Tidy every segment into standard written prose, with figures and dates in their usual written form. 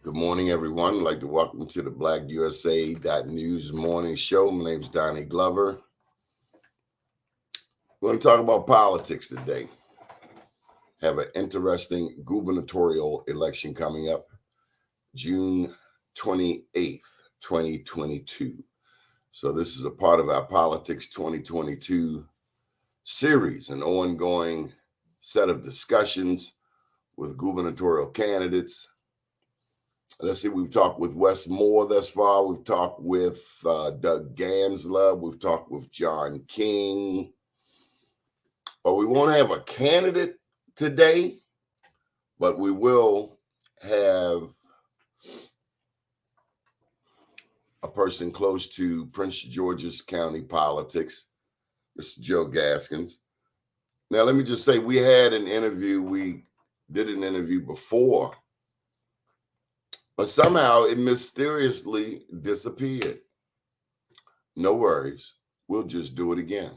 Good morning, everyone. I'd like to welcome to the BlackUSA.News Morning Show. My name is Donnie Glover. We're going to talk about politics today. Have an interesting gubernatorial election coming up, June 28th, 2022. So this is a part of our Politics 2022 series, an ongoing set of discussions with gubernatorial candidates. Let's see, we've talked with Wes Moore thus far. We've talked with Doug Gansler. We've talked with John King. But we won't have a candidate today, but we will have a person close to Prince George's County politics, Mr. Joe Gaskins. Now, let me just say, we had an interview. We did an interview before, but somehow it mysteriously disappeared. No worries. We'll just do it again.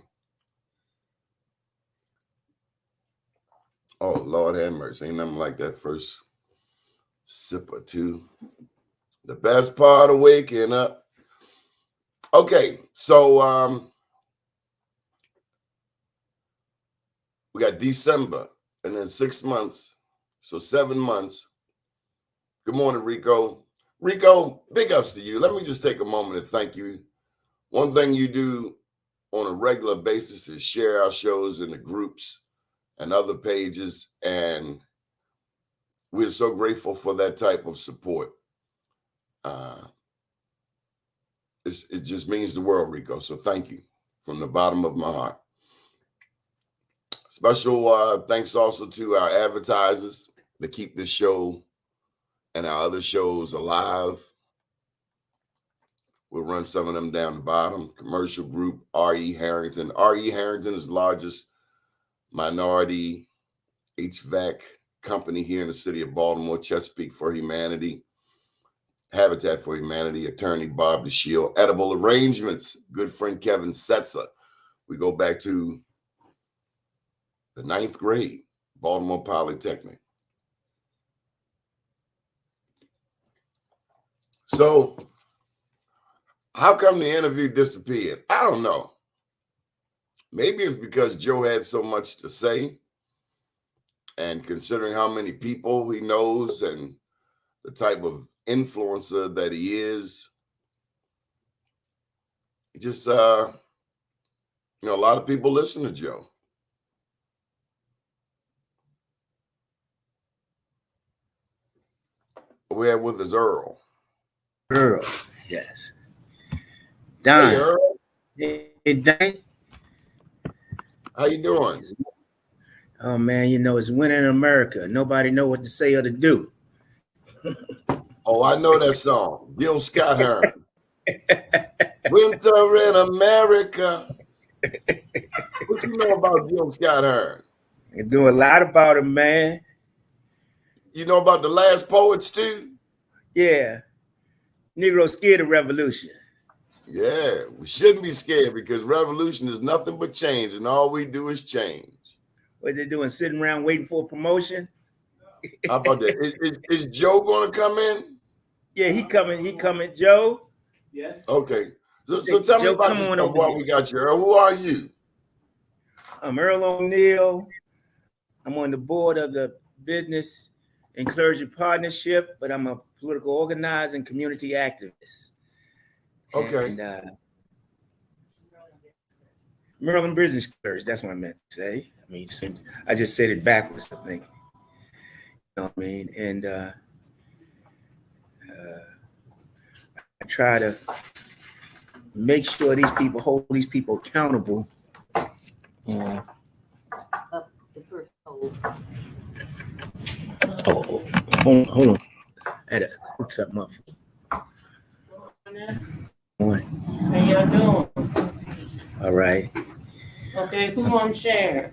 Oh, Lord have mercy. Ain't nothing like that first sip or two. The best part of waking up. Okay, so we got December and then 6 months. So 7 months. Good morning, Rico. Rico, big ups to you. Let me just take a moment to thank you. One thing you do on a regular basis is share our shows in the groups and other pages, and we're so grateful for that type of support. It just means the world, Rico. So thank you from the bottom of my heart. Special thanks also to our advertisers that keep this show and our other shows alive. We'll run some of them down the bottom. Commercial group, R.E. Harrington. R.E. Harrington is the largest minority HVAC company here in the city of Baltimore. Chesapeake for Humanity, Habitat for Humanity, attorney Bob DeShield, Edible Arrangements, good friend Kevin Setzer. We go back to the 9th grade, Baltimore Polytechnic. So how come the interview disappeared? I don't know. Maybe it's because Joe had so much to say, and considering how many people he knows and the type of influencer that he is, just, a lot of people listen to Joe. We have with us Earl. Earl, yes. Don. Hey, Earl. Hey, Don. How you doing? Oh, man, it's winter in America. Nobody know what to say or to do. Oh, I know that song. Gil Scott-Heron. Winter in America. What you know about Gil Scott-Heron? I do a lot about him, man. You know about the Last Poets, too? Yeah. Negro scared of revolution. Yeah, we shouldn't be scared because revolution is nothing but change, and all we do is change. What they doing, sitting around waiting for a promotion? How about that? Is Joe going to come in? Yeah, he coming, Joe. Yes. Okay. So tell me about yourself while we got you, Earl. Who are you? I'm Earl O'Neal. I'm on the board of the Business and Clergy Partnership, but I'm a political organizer and community activist. Okay. And Maryland Business Clergy, that's what I meant to say. I mean, I just said it backwards, I think. You know what I mean? And I try to make sure these people hold these people accountable. Hold on. I had to cook something up. How y'all doing? All right. Okay, who I'm sharing?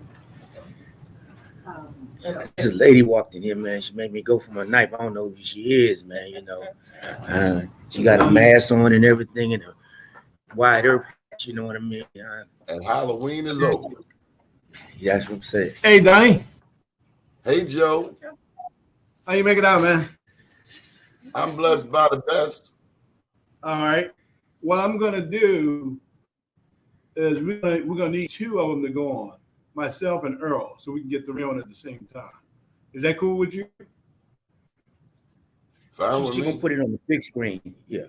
This lady walked in here, man. She made me go for my knife. I don't know who she is, man. She got a mask on and everything, and a wide earth. You know what I mean? And Halloween is over. Yeah, that's what I'm saying. Hey, Donnie. Hey, Joe. How you make it out, man? I'm blessed by the best. All right. What I'm going to do is we're going to need two of them to go on, myself and Earl, so we can get three on at the same time. Is that cool with you? Fine with She me. gonna put it on the big screen. Yeah.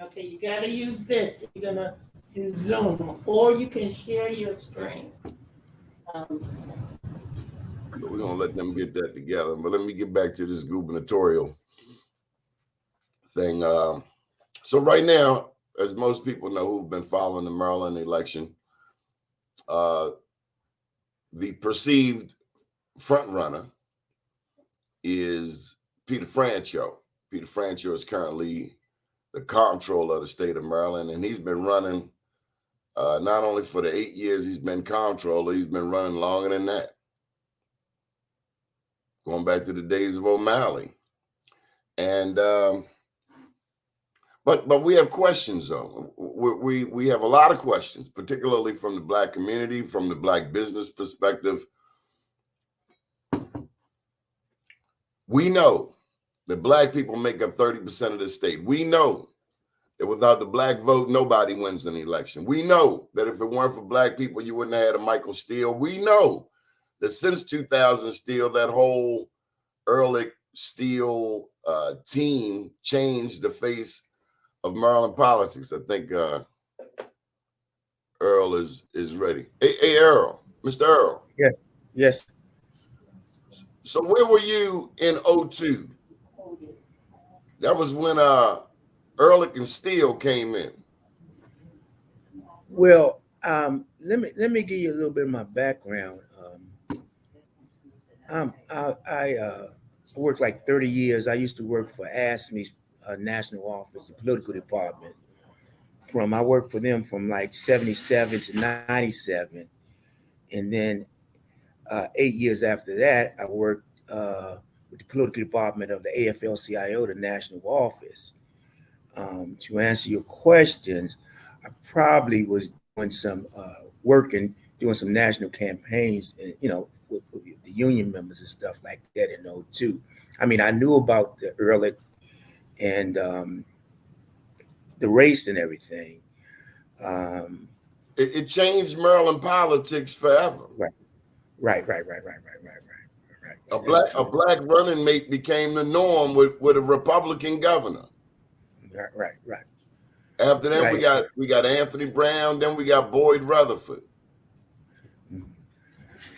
Okay, you gotta use this. You're gonna use Zoom, or you can share your screen. But we're gonna let them get that together. But let me get back to this gubernatorial thing. So right now, as most people know who've been following the Maryland election, the perceived front runner is Peter Franchot. Peter Franchot is currently the comptroller of the state of Maryland, and he's been running not only for the 8 years he's been comptroller, he's been running longer than that, going back to the days of O'Malley. And but we have questions though. We have a lot of questions, particularly from the Black community, from the Black business perspective. We know that Black people make up 30% of the state. We know that without the Black vote, nobody wins an election. We know that if it weren't for Black people, you wouldn't have had a Michael Steele. We know that since 2000 Steele, that whole Ehrlich Steele team changed the face of Maryland politics. I think Earl is ready. Hey, Earl, Mr. Earl. Yeah. Yes. So where were you in 2002? That was when Ehrlich and Steele came in. Well, let me give you a little bit of my background. I worked like 30 years. I used to work for ASME's national office, the political department. I worked for them from like 77 to 97. And then 8 years after that, I worked with the political department of the AFL-CIO, the national office. To answer your questions, I probably was doing some work and doing some national campaigns, and with the union members and stuff like that in 2002. I mean, I knew about the Ehrlich and the race and everything. It changed Maryland politics forever. Right. A black running mate became the norm with a Republican governor. Right. After that, we got Anthony Brown, then we got Boyd Rutherford.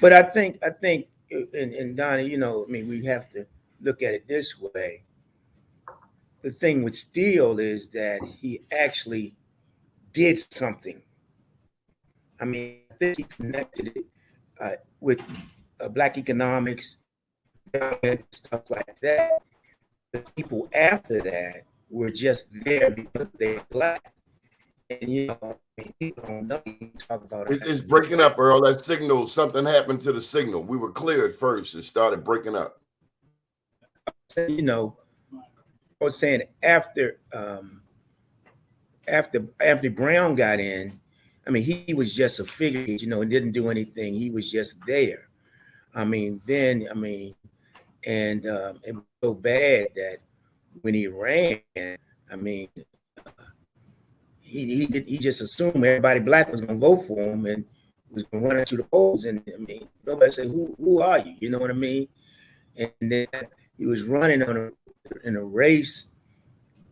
But I think, and Donnie, I mean, we have to look at it this way. The thing with Steele is that he actually did something. I mean, I think he connected it with Black economics and stuff like that. The people after that were just there because they're Black. And people don't know. You talk about it. It's breaking up, Earl. That signal, something happened to the signal. We were clear at first. It started breaking up. I was saying after Anthony Brown got in, I mean, he was just a figure, and didn't do anything. He was just there. And it was so bad that when he ran, I mean, he just assumed everybody Black was going to vote for him and was going to run into the polls. And I mean, nobody said, who are you? You know what I mean? And then he was running in a race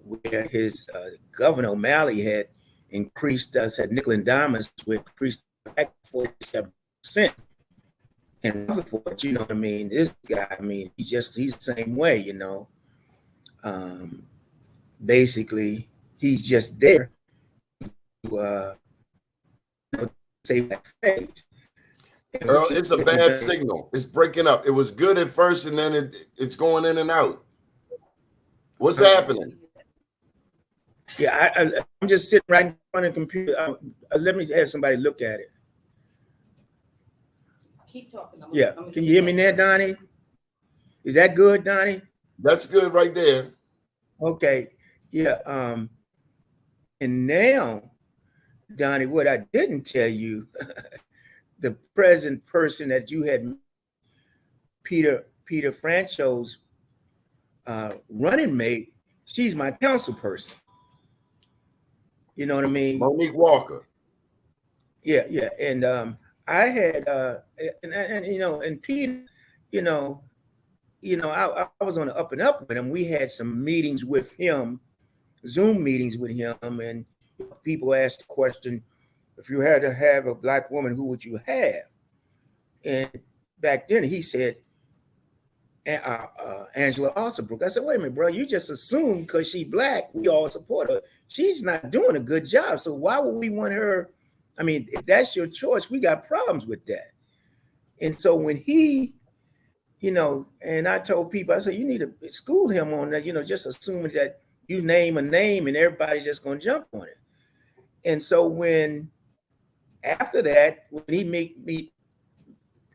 where his Governor O'Malley had increased had nickel and diamonds, we increased back 47%. And Rutherford, you know what I mean? This guy, I mean, he's the same way, Basically, he's just there to save that face. Earl, it's a bad signal. It's breaking up. It was good at first, and then it's going in and out. What's happening? Yeah, I'm just sitting right in front of the computer. Let me have somebody look at it. Keep talking. Yeah, can you hear me there, Donnie? Is that good, Donnie? That's good right there. Okay, yeah. And now, Donnie, what I didn't tell you, the present person that you had, Peter Franchot's running mate, she's my council person. You know what I mean? Monique Walker. Yeah, yeah. And I had and you know, and Peter, you know, I was on the up and up with him. We had some meetings with him, Zoom meetings with him, and people asked the question, if you had to have a black woman, who would you have? And back then he said, Angela Alsabrook. I said, wait a minute, bro, you just assume because she's black, we all support her. She's not doing a good job. So why would we want her? I mean, if that's your choice, we got problems with that. And so when he, you know, and I told people, I said, you need to school him on that, you know, just assuming that you name a name and everybody's just going to jump on it. And so when, after that, when he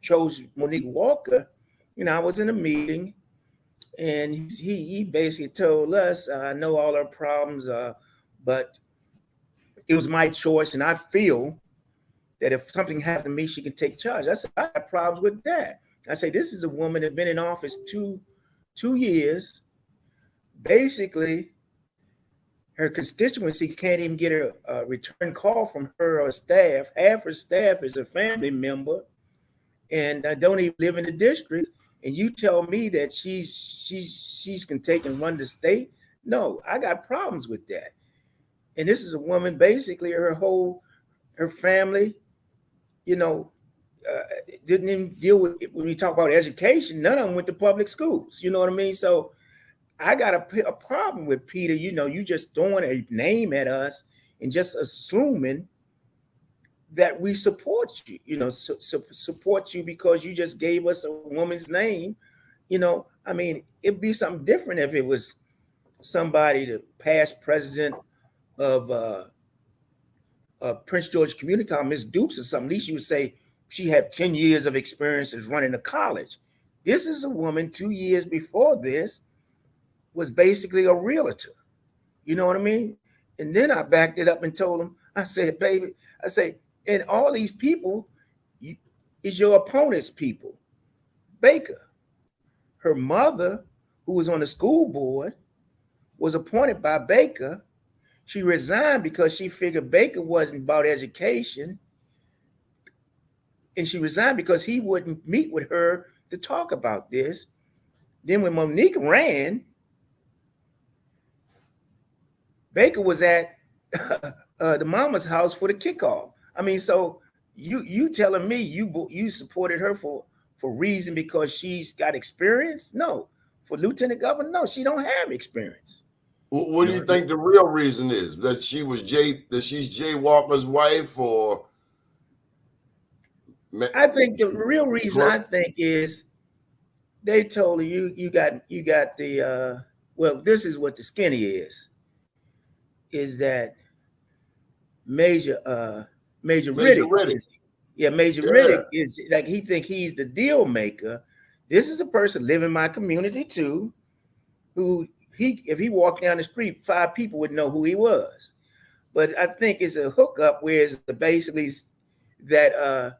chose Monique Walker, you know, I was in a meeting and he basically told us, I know all our problems, but it was my choice. And I feel that if something happened to me, she can take charge. I said, I have problems with that. I say, this is a woman that's been in office two years. Basically, her constituency can't even get a return call from her or staff. Half her staff is a family member and don't even live in the district. And you tell me that she's can take and run the state? No, I got problems with that. And this is a woman, basically her family, you know, didn't even deal with it. When we talk about education, none of them went to public schools. You know what I mean? So I got a problem with Peter. You know, you just throwing a name at us and just assuming that we support you, you know, support you because you just gave us a woman's name. You know, I mean, it'd be something different if it was somebody, the past president of Prince George Community College, Miss Dukes or something. At least you would say she had 10 years of experience as running a college. This is a woman 2 years before this was basically a realtor. You know what I mean? And then I backed it up and told him, I said, baby, I say, and all these people is your opponent's people. Baker, her mother, who was on the school board, was appointed by Baker. She resigned because she figured Baker wasn't about education. And she resigned because he wouldn't meet with her to talk about this. Then when Monique ran, Baker was at the mama's house for the kickoff. I mean, so you telling me you supported her for reason because she's got experience? No. For lieutenant governor, no, she don't have experience. What do you think the real reason is? That she's Jay Walker's wife, or? I think the real reason I think is they told her you got the well, this is what the skinny is that Major Riddick. Major Riddick is like, he think he's the deal maker. This is a person living in my community too, who if he walked down the street, 5 people would know who he was. But I think it's a hookup where it's basically that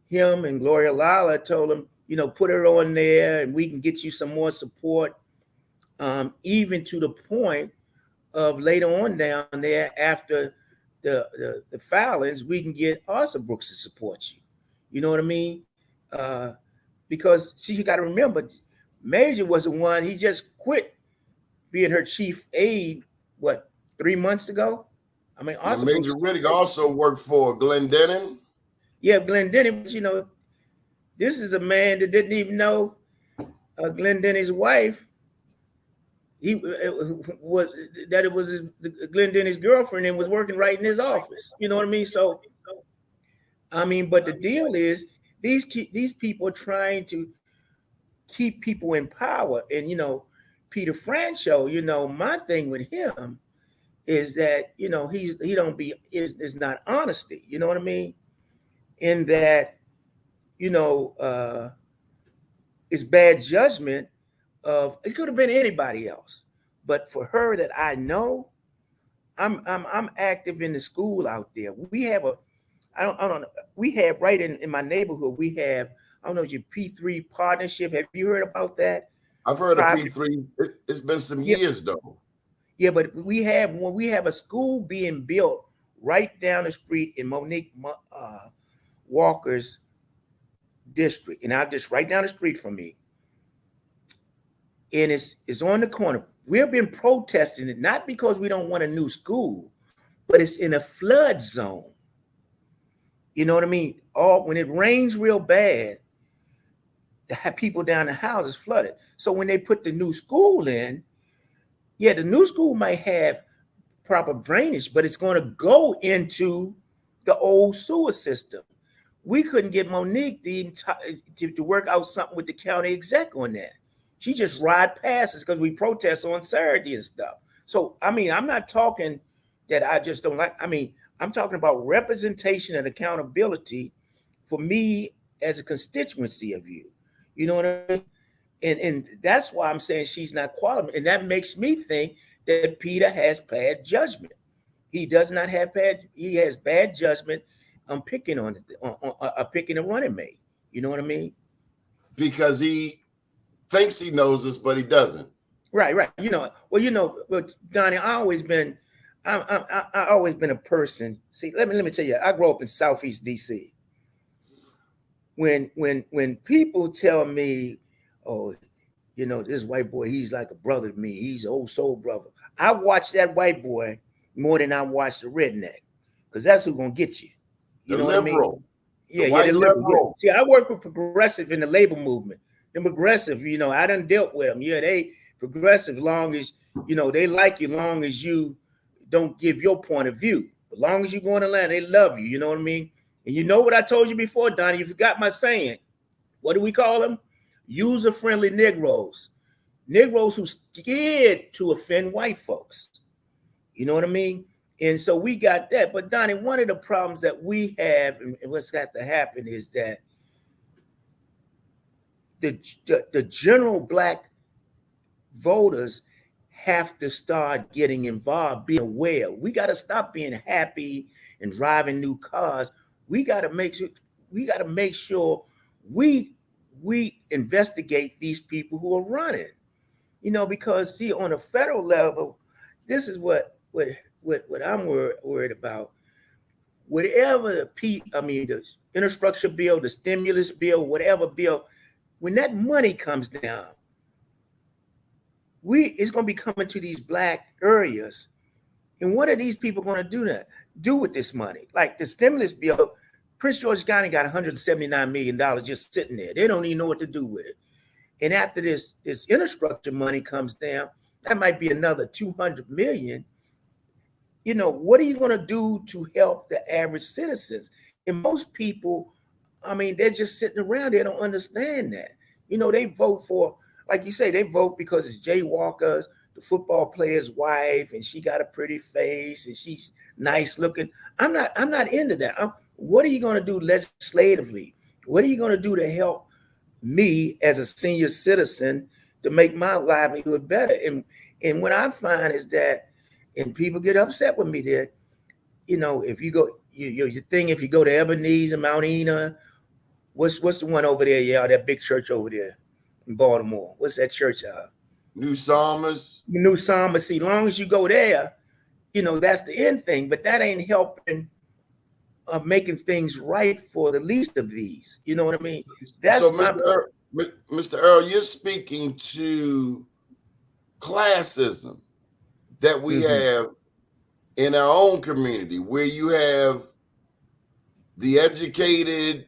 him and Gloria Lala told him, you know, put her on there and we can get you some more support, even to the point of later on down there after the filings, we can get Arthur Brooks to support you. You know what I mean? Because you got to remember, Major was the one, he just quit being her chief aide, 3 months ago? I mean, Arthur Major Riddick also worked for Glendenning. Yeah, Glendenning, but you know, this is a man that didn't even know Glendenning's wife. It was Glendenning's girlfriend and was working right in his office. You know what I mean? So, I mean, but the deal is these people are trying to keep people in power. And, you know, Peter Franchot, you know, my thing with him is that, you know, is not honesty. You know what I mean? In that, you know, it's bad judgment of, it could have been anybody else, but for her that I know, I'm active in the school out there. We have I don't know, we have right in my neighborhood, we have, I don't know, your P3 partnership. Have you heard about that? I've heard of private. P3. It's been some Yeah. years though. Yeah, but we have a school being built right down the street in Monique Walker's district, and I just right down the street from me, and it's on the corner. We've been protesting it not because we don't want a new school, but it's in a flood zone. You know what I mean? When it rains real bad, the people down the houses flooded. So when they put the new school in, yeah, the new school might have proper drainage, but it's going to go into the old sewer system. We couldn't get Monique to work out something with the county exec on that. She just ride past us because we protest on Saturday and stuff. So, I mean, I'm not talking that I just don't like. I mean, I'm talking about representation and accountability for me as a constituency of you. You know what I mean? And that's why I'm saying she's not qualified. And that makes me think that Peter has bad judgment. He does not have he has bad judgment on picking picking a running mate. You know what I mean? Because he thinks he knows this, but he doesn't. Right. You know, Donnie, I always been a person. See, let me tell you, I grew up in Southeast DC. When people tell me, oh, you know, this white boy, he's like a brother to me. He's an old soul brother. I watch that white boy more than I watch the redneck, because that's who's gonna get you. You know what I mean? Yeah, the liberal. See, I work with progressive in the labor movement. The progressive, you know, I done dealt with them. Yeah, they progressive long as, you know, they like you long as you don't give your point of view. As long as you go in the land, they love you. You know what I mean? And you know what I told you before, Donnie? You forgot my saying. What do we call them? User-friendly Negroes. Negroes who scared to offend white folks. You know what I mean? And so we got that. But Donnie, one of the problems that we have, and what's got to happen, is that the general black voters have to start getting involved, being aware. We got to stop being happy and driving new cars. We got to make sure we investigate these people who are running. You know, because see, on a federal level, this is what I'm worried about. Whatever the infrastructure bill, the stimulus bill, whatever bill, when that money comes down, it's going to be coming to these black areas. And what are these people going to do with this money? Like the stimulus bill, Prince George's County got $179 million just sitting there. They don't even know what to do with it. And after this infrastructure money comes down, that might be another $200 million. You know, what are you going to do to help the average citizens? And most people, I mean, they're just sitting around. They don't understand that. You know, they vote for, like you say, they vote because it's Jay Walker's, the football player's wife, and she got a pretty face and she's nice looking. I'm not into that. What are you going to do legislatively? What are you going to do to help me as a senior citizen to make my livelihood better? And what I find is that, and people get upset with me there, you know, if you go, if you go to Ebenezer, Mount Ena, what's the one over there? Yeah, that big church over there in Baltimore. What's that church? New Psalmist. New Psalmist. See, long as you go there, you know, that's the end thing, but that ain't helping making things right for the least of these. You know what I mean? That's so, Mr. Earl, you're speaking to classism that we have in our own community, where you have the educated,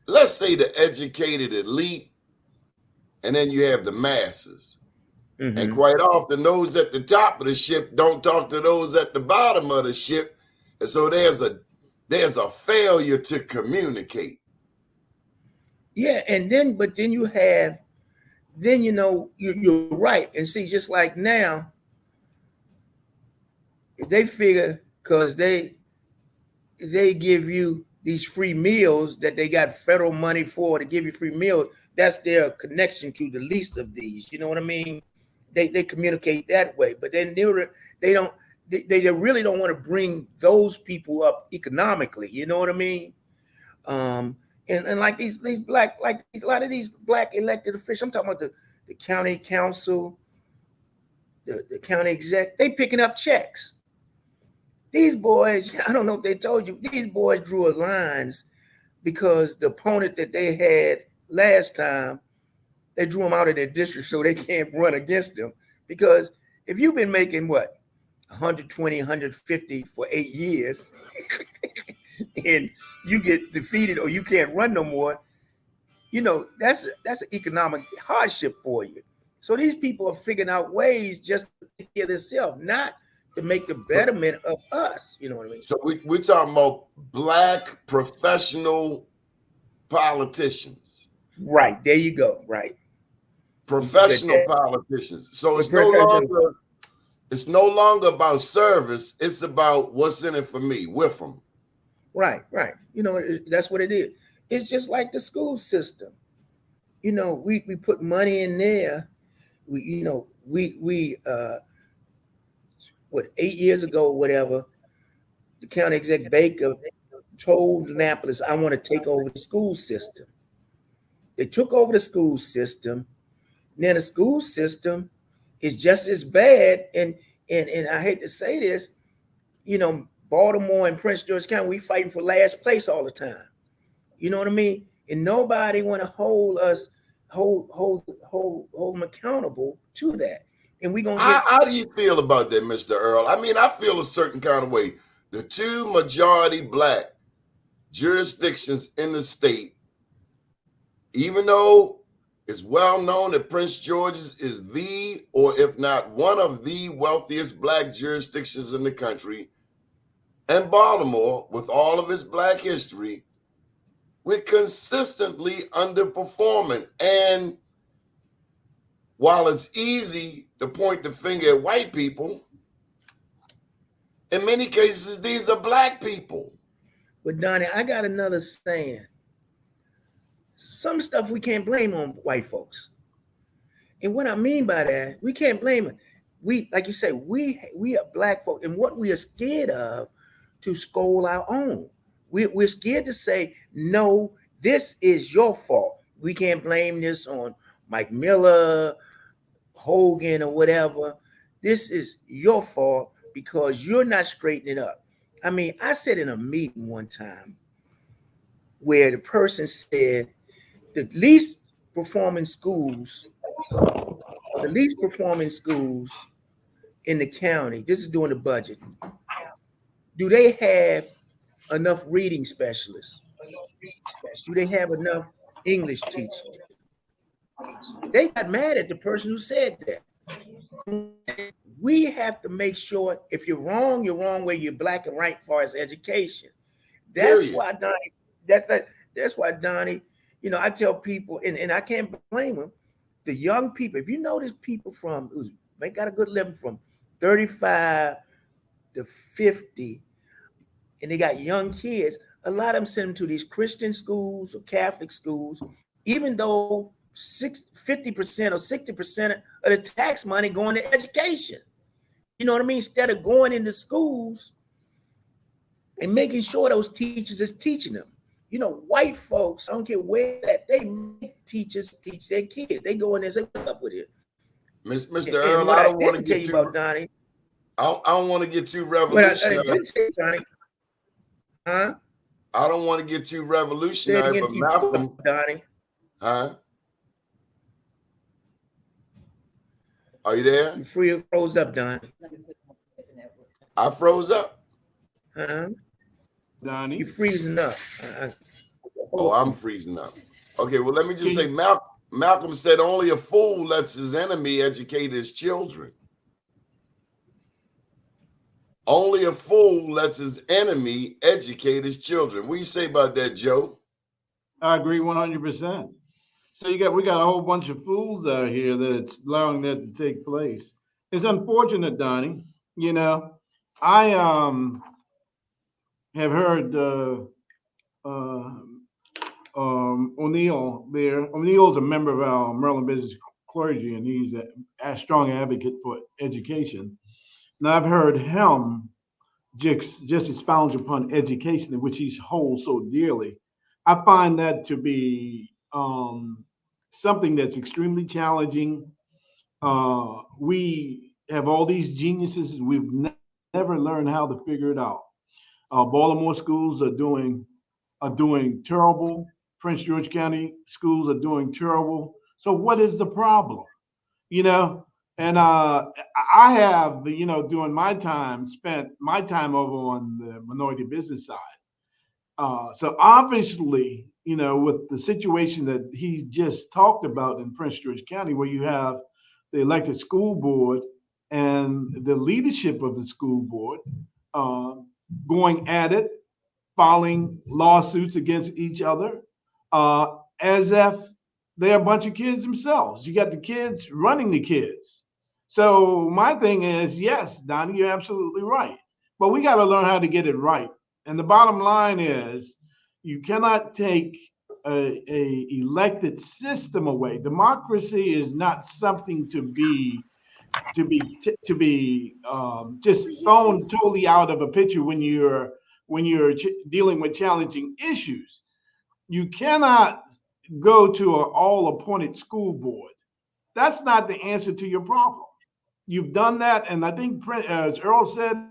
let's say the educated elite, and then you have the masses. And quite often those at the top of the ship don't talk to those at the bottom of the ship. And so there's a failure to communicate. Yeah, but then you have, you know, you're right. And see, just like now, they figure because they give you these free meals that they got federal money for to give you free meals, that's their connection to the least of these. You know what I mean? They communicate that way, but then they really don't want to bring those people up economically. You know what I mean? And And like these black, like a lot of these black elected officials, I'm talking about the county council, the county exec, they picking up checks. These boys, I don't know if they told you, these boys drew lines because the opponent that they had last time, they drew them out of their district so they can't run against them. Because if you've been making what, 120, 150 for 8 years, and you get defeated or you can't run no more, you know, that's an economic hardship for you. So these people are figuring out ways just to take care of themselves, not to make the betterment of us. You know what I mean? So we're talking about black professional politicians. Right. There you go. Right. Professional politicians. So it's no longer about service. It's about what's in it for me with them. Right. Right. You know, that's what it is. It's just like the school system. You know, we put money in there. We 8 years ago, or whatever, the county exec Baker told Annapolis, I want to take over the school system. They took over the school system. Now the school system is just as bad. And I hate to say this, you know, Baltimore and Prince George County, we fighting for last place all the time. You know what I mean? And nobody want to hold them accountable to that. And we gonna how do you feel about that, Mr. Earl? I mean, I feel a certain kind of way. The two majority black jurisdictions in the state, even though it's well known that Prince George's is the, or if not one of the wealthiest black jurisdictions in the country, and Baltimore, with all of its black history, we're consistently underperforming. And while it's easy to point the finger at white people, in many cases, these are black people. But Donnie, I got another saying. Some stuff we can't blame on white folks. And what I mean by that, we can't blame it. We, like you say, we are black folk, and what we are scared of to scold our own. We're scared to say, no, this is your fault. We can't blame this on Mike Miller, Hogan, or whatever. This is your fault because you're not straightening it up. I mean, I said in a meeting one time where the person said the least performing schools in the county, this is during the budget, do they have enough reading specialists? Do they have enough English teachers? They got mad at the person who said that. We have to make sure if you're wrong where you're black and right as far as education. That's why Donnie, you know, I tell people, and I can't blame them, the young people, if you notice people they got a good living from 35 to 50, and they got young kids, a lot of them send them to these Christian schools or Catholic schools, even though 50% or 60% of the tax money going to education. You know what I mean? Instead of going into schools and making sure those teachers is teaching them. You know, white folks, I don't care where that, they make teachers teach their kids. They go in there and say, what's up with it? Mr. Earl, I don't want to get too about Donnie. I don't want to get too revolutionary. Huh? I don't want to get too revolutionary, but Malcolm, Donnie. Huh? Are you there? You froze up, Donnie. I froze up. Huh? Donnie? You freezing up. Oh, I'm freezing up. Okay, well, let me just say, Malcolm said only a fool lets his enemy educate his children. Only a fool lets his enemy educate his children. What do you say about that, Joe? I agree 100%. So we got a whole bunch of fools out here that's allowing that to take place. It's unfortunate, Donnie. You know, I have heard O'Neal there. O'Neal's a member of our Maryland Business Clergy, and he's a strong advocate for education. Now, I've heard him just expound upon education, in which he holds so dearly. I find that to be something that's extremely challenging. We have all these geniuses. We've never learned how to figure it out. Baltimore schools are doing terrible. Prince George County schools are doing terrible. So what is the problem? You know, and I have, during my time, spent my time over on the minority business side. So obviously, with the situation that he just talked about in Prince George County, where you have the elected school board and the leadership of the school board going at it, filing lawsuits against each other, as if they're a bunch of kids themselves. You got the kids running the kids. So my thing is, yes, Donnie, you're absolutely right. But we got to learn how to get it right. And the bottom line is, you cannot take a elected system away. Democracy is not something to be just thrown totally out of a picture when you're dealing with challenging issues. You cannot go to an all-appointed school board. That's not the answer to your problem. You've done that, and I think, as Earl said,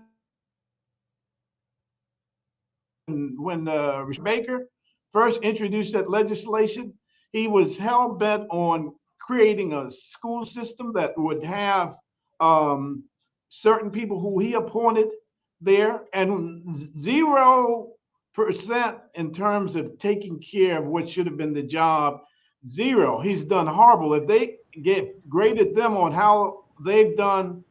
when Rushern Baker first introduced that legislation, he was hell-bent on creating a school system that would have certain people who he appointed there, and 0% in terms of taking care of what should have been the job. Zero. He's done horrible. If they graded them on how they've done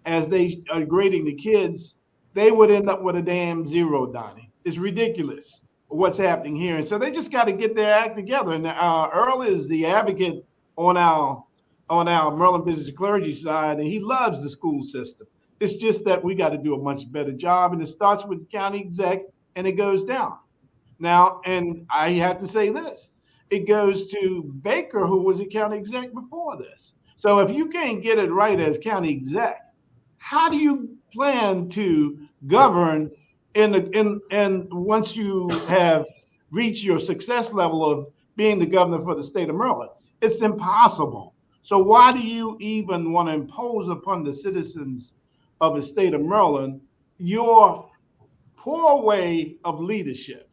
as they are grading the kids, they would end up with a damn zero, Donnie. It's ridiculous what's happening here. And so they just got to get their act together. And Earl is the advocate on our Maryland Business and Clergy side, and he loves the school system. It's just that we got to do a much better job, and it starts with the county exec, and it goes down. Now, and I have to say this, it goes to Baker, who was a county exec before this. So if you can't get it right as county exec, how do you plan to govern in once you have reached your success level of being the governor for the state of Maryland? It's impossible. So why do you even want to impose upon the citizens of the state of Maryland your poor way of leadership?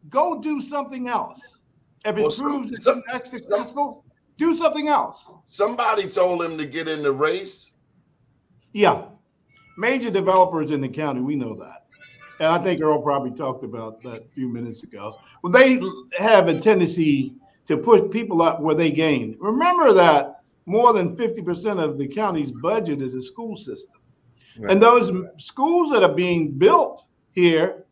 Go do something else. If it proves it's not successful, do something else. Somebody told him to get in the race. Yeah. Major developers in the county, we know that. And I think Earl probably talked about that a few minutes ago. Well, they have a tendency to push people up where they gain. Remember that more than 50% of the county's budget is a school system. Right. And those schools that are being built here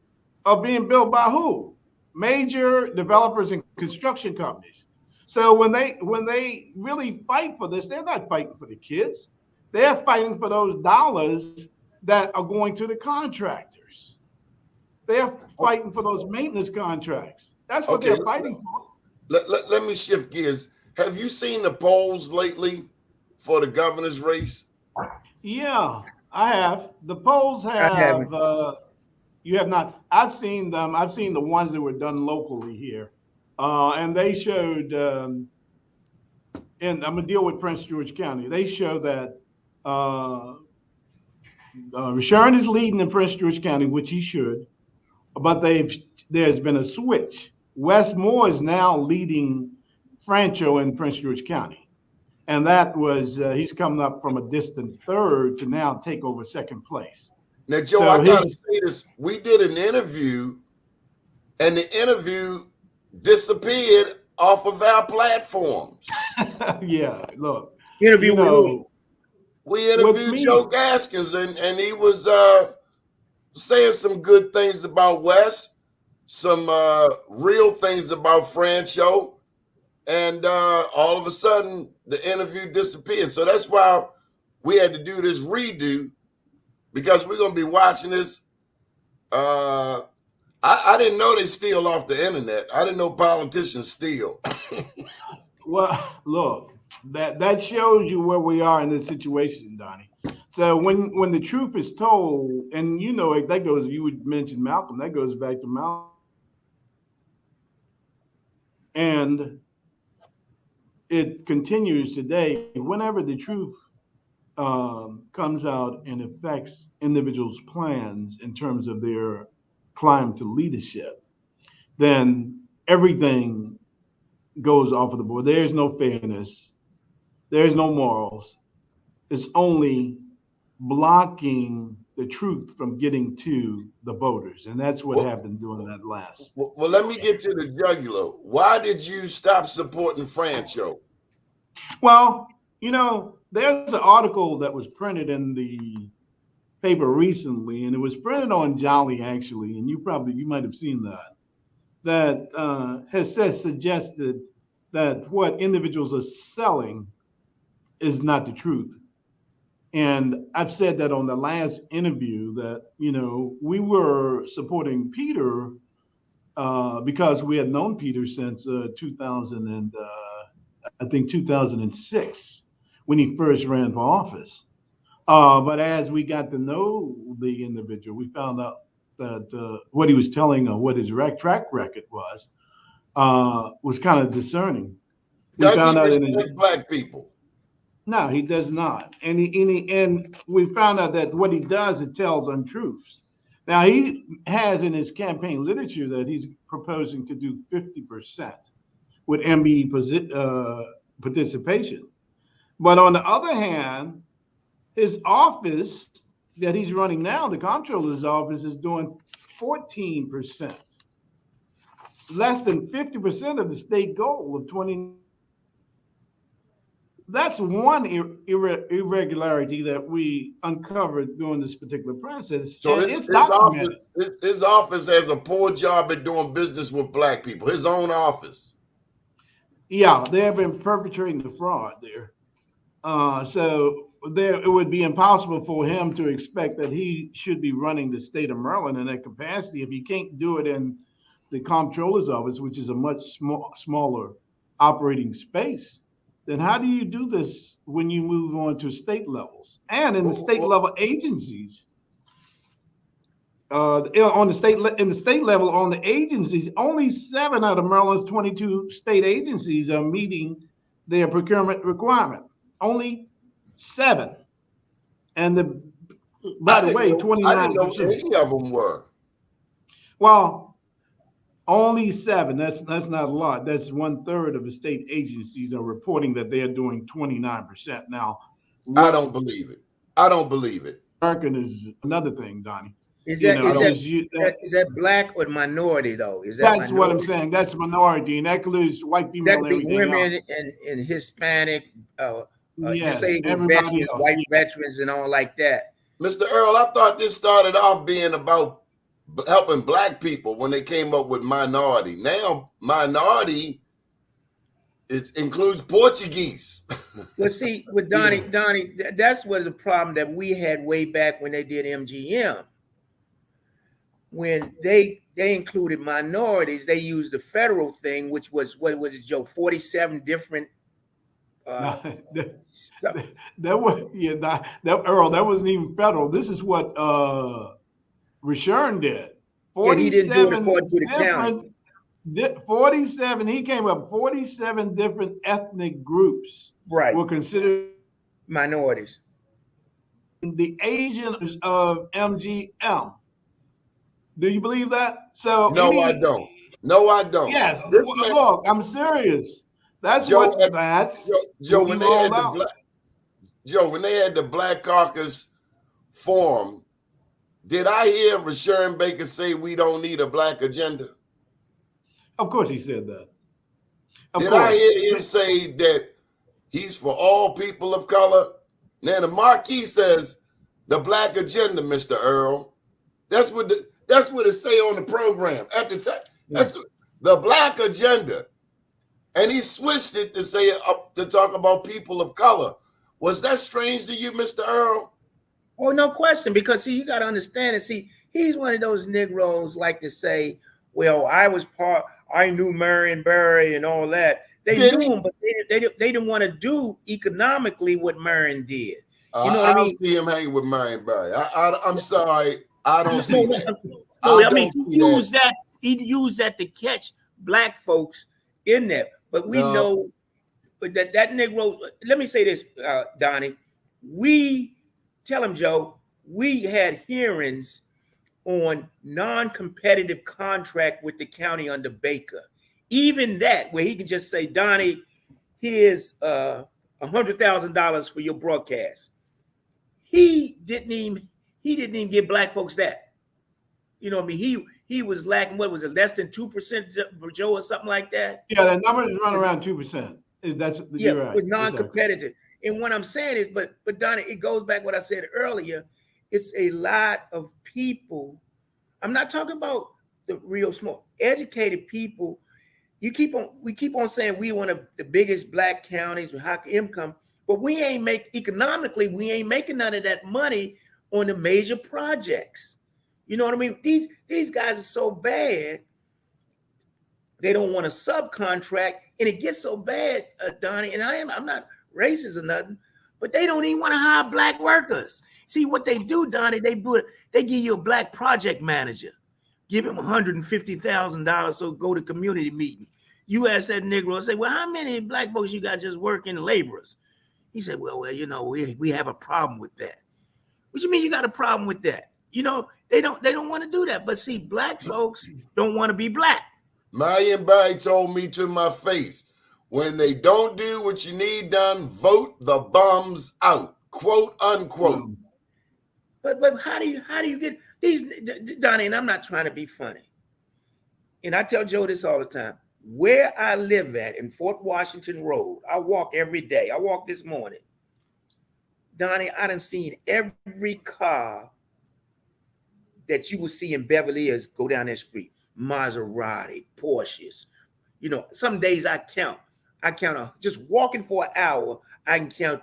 are being built by who? Major developers and construction companies. So when they really fight for this, they're not fighting for the kids. They're fighting for those dollars that are going to the contractors. They're fighting for those maintenance contracts. That's what they're fighting for. Let me shift gears. Have you seen the polls lately for the governor's race? Yeah, I have. The polls have. You have not. I've seen them. I've seen the ones that were done locally here, and they showed. And I'm gonna deal with Prince George County. They show that Rushern is leading in Prince George County, which he should, but there's been a switch. Wes Moore is now leading Franchot in Prince George County. And that was, he's coming up from a distant third to now take over second place. Now, Joe, I got to say this. We did an interview, and the interview disappeared off of our platforms. Yeah, look. We interviewed Joe Gaskins, and he was saying some good things about Wes, some real things about Franchot, and all of a sudden the interview disappeared. So that's why we had to do this redo, because we're going to be watching this. I didn't know they steal off the internet. I didn't know politicians steal. Well, look, that shows you where we are in this situation, Donnie. So when the truth is told, and that goes, you would mention Malcolm, that goes back to Malcolm And it continues today. Whenever the truth comes out and affects individuals' plans in terms of their climb to leadership, then everything goes off of the board. There's no fairness. There's no morals. It's only blocking the truth from getting to the voters. And that's what happened during that last. Well, let me get to the jugular. Why did you stop supporting Franchot? Well, there's an article that was printed in the paper recently, and it was printed on Jolly, actually, and you might have seen that has suggested that what individuals are selling is not the truth. And I've said that on the last interview that, we were supporting Peter because we had known Peter since 2006 when he first ran for office. But as we got to know the individual, we found out that what he was telling or what his track record was kind of discerning. Does he respect black people? No, he does not. And we found out that what he does, it tells untruths. Now, he has in his campaign literature that he's proposing to do 50% with MBE participation. But on the other hand, his office that he's running now, the comptroller's office, is doing 14%. Less than 50% of the state goal of 20. That's one irregularity that we uncovered during this particular process. So his office has a poor job at doing business with black people, his own office. Yeah, they have been perpetrating the fraud there. So it would be impossible for him to expect that he should be running the state of Maryland in that capacity if he can't do it in the comptroller's office, which is a much smaller operating space. Then how do you do this when you move on to state levels and in the state level agencies? In the state level, on the agencies, only 7 out of Maryland's 22 state agencies are meeting their procurement requirement. Only 7. And by the way, 29%. I didn't know any of them were. Well, only 7. That's not a lot. That's 1/3 of the state agencies are reporting that they are doing 29%. Now, I don't believe it. American is another thing, Donnie. Is that black or minority though? That's what I'm saying. That's minority, and that includes white, female, that could be women and Hispanic, yes, disabled veterans, white veterans, and all like that. Mr. Earl, I thought this started off being about helping black people when they came up with minority. Now minority includes Portuguese. Well, see, with Donnie, that's was a problem that we had way back when they did MGM. When they included minorities, they used the federal thing, which was, what was it, Joe? 47 different. That Earl, that wasn't even federal. This is what Rushern did. 47 he didn't do it according to the county. 47. He came up 47 different ethnic groups. Right. Were considered minorities. The agents of MGM. Do you believe that? So no, I don't. No, I don't. Yes. Look, I'm serious. That's Joe, Joe, when they had the Black Caucus forum, did I hear Rushern Baker say we don't need a black agenda? Of course he said that. Did I hear him say that he's for all people of color? Now the marquee says the black agenda, Mr. Earl. That's what it say on the program at the time. That's the black agenda. And he switched it to say to talk about people of color. Was that strange to you, Mr. Earl? Oh, no question. Because see, you got to understand it. See, he's one of those Negroes like to say, "Well, I knew Marion Barry and all that." They knew him, but they didn't want to do economically what Marion did. You know what I mean? I don't see him hanging with Marion Barry. I'm sorry, I don't see that. No, I mean, he used that to catch black folks in there. But we know, but that Negro. Let me say this, Donnie. We tell him, Joe. We had hearings on non-competitive contract with the county under Baker. Even that, where he can just say, Donnie, here's $100,000 for your broadcast. He didn't even give black folks that. You know what I mean? He was lacking, what was it, less than 2%, Joe, or something like that? Yeah, the number is running around 2%. You're right. With non-competitive. And what I'm saying is, but Donnie, it goes back what I said earlier. It's a lot of people. I'm not talking about the real smart, educated people. We keep on saying we one of the biggest black counties with high income, but we ain't economically making none of that money on the major projects. You know what I mean? These guys are so bad, they don't want to subcontract, and it gets so bad, Donnie. And I'm not racist or nothing, but they don't even want to hire black workers. See what they do, Donnie? They give you a black project manager, give him $150,000, so go to community meeting. You ask that Negro and say, well, how many black folks you got just working laborers? He said, well, you know, we have a problem with that. What you mean you got a problem with that? You know, they don't want to do that. But see, black folks don't want to be black. Marion Barry told me to my face, when they don't do what you need done, vote the bums out, quote unquote. But how do you get these, Donnie? And I'm not trying to be funny. And I tell Joe this all the time. Where I live at in Fort Washington Road, I walk every day. I walked this morning. Donnie, I done seen every car that you will see in Beverly Hills go down that street. Maserati, Porsches. You know, some days I count just walking for an hour, I can count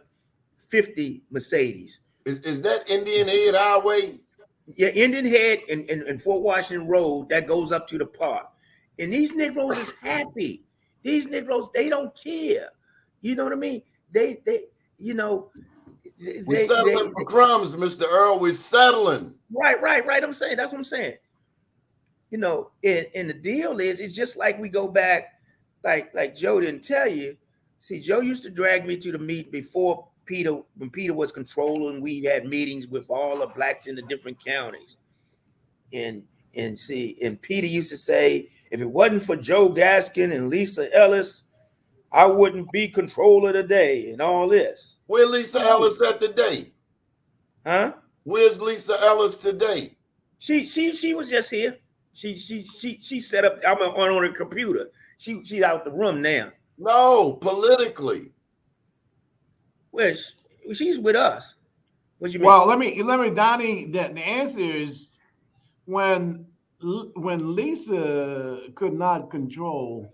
50 Mercedes. Is that Indian Head Highway? Yeah, Indian Head and Fort Washington Road, that goes up to the park. And these Negroes is happy. These Negroes, they don't care. You know what I mean? They you know. We're settling for crumbs, Mr. Earl. We're settling. Right. I'm saying, that's what I'm saying. You know, and the deal is, it's just like we go back, like Joe didn't tell you. See, Joe used to drag me to the meeting before Peter, when Peter was controller, and we had meetings with all the blacks in the different counties. And Peter used to say, if it wasn't for Joe Gaskin and Lisa Ellis, I wouldn't be controller today, and all this. Where's Lisa Ellis at today? Huh? Where's Lisa Ellis today? She was just here. She set up. I'm on her computer. She's out the room now. No, politically. Well, she's with us. What you mean? Well, let me, Donnie. The answer is when Lisa could not control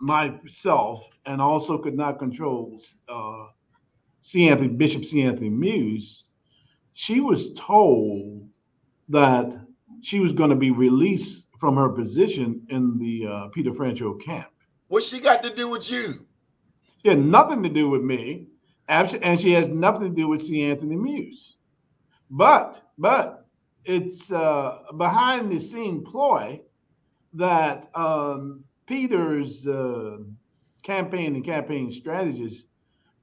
myself, and also could not control Bishop C. Anthony Muse. She was told that she was going to be released from her position in the Peter Franchot camp. What's she got to do with you? She had nothing to do with me, and she has nothing to do with C. Anthony Muse. But it's behind the scene ploy that Peter's campaign strategist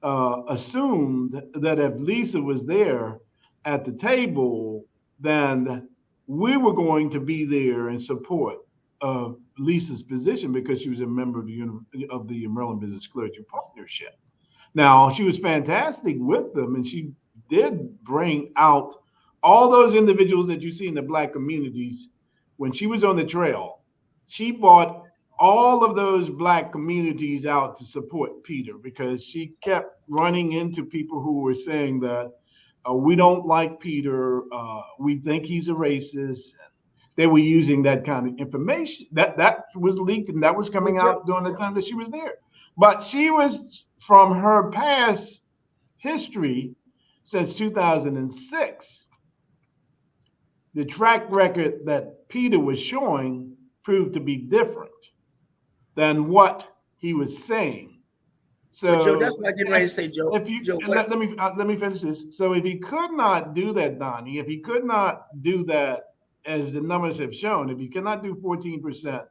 assumed that if Lisa was there at the table, then we were going to be there in support of Lisa's position because she was a member of the Maryland Business Clergy Partnership. Now, she was fantastic with them, and she did bring out all those individuals that you see in the black communities. When she was on the trail, she brought all of those black communities out to support Peter, because she kept running into people who were saying that we don't like Peter, we think he's a racist. They were using that kind of information that was leaked, and that was coming out during the time that she was there. But she was, from her past history since 2006, the track record that Peter was showing proved to be different than what he was saying. So But Joe, that's what I get ready to say, Joe. if you Joe, let me finish this. So if he could not do that, Donnie, if he could not do that, as the numbers have shown, if he cannot do 14%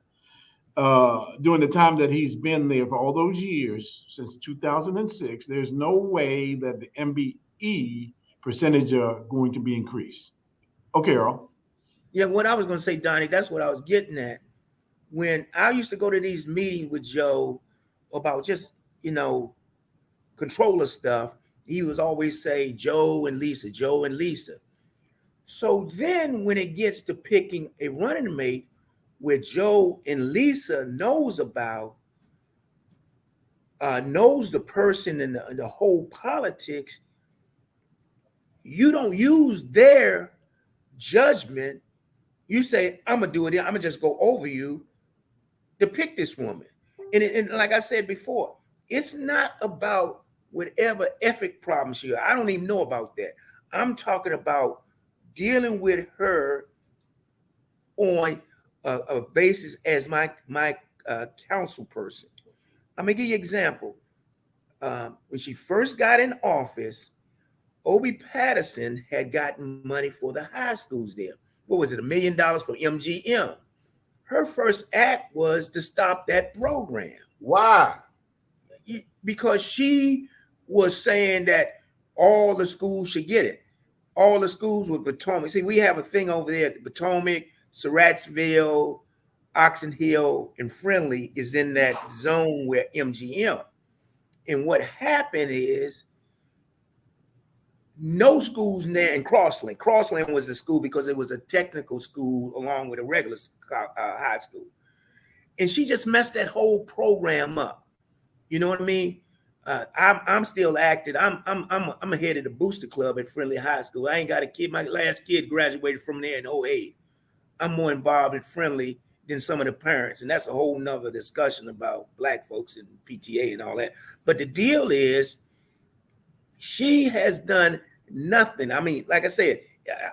during the time that he's been there for all those years since 2006, there's no way that the MBE percentage are going to be increased. Okay, Earl. Yeah, what I was going to say, Donnie, that's what I was getting at. When I used to go to these meetings with Joe about just, controller stuff, he was always say Joe and Lisa, Joe and Lisa. So then when it gets to picking a running mate where Joe and Lisa knows about, knows the person and the whole politics, you don't use their judgment. You say, I'm going to do it. I'm going to just go over you to pick this woman. And like I said before, it's not about whatever ethic problems she has. I don't even know about that. I'm talking about dealing with her on a basis as my council person. I'm going to give you an example. When she first got in office, Obie Patterson had gotten money for the high schools there. What was it, $1 million for MGM? Her first act was to stop that program. Why? Because she was saying that all the schools should get it. All the schools with Potomac. See, we have a thing over there at the Potomac, Surrattsville, Oxon Hill, and Friendly is in that zone where MGM. And what happened is no schools there in Crossland. Crossland was a school because it was a technical school along with a regular high school. And she just messed that whole program up. You know what I mean? I'm still active. I'm a head of the booster club at Friendly High School. I ain't got a kid. My last kid graduated from there in 2008. I'm more involved in Friendly than some of the parents. And that's a whole nother discussion about Black folks and PTA and all that. But the deal is, she has done nothing. I mean, like I said,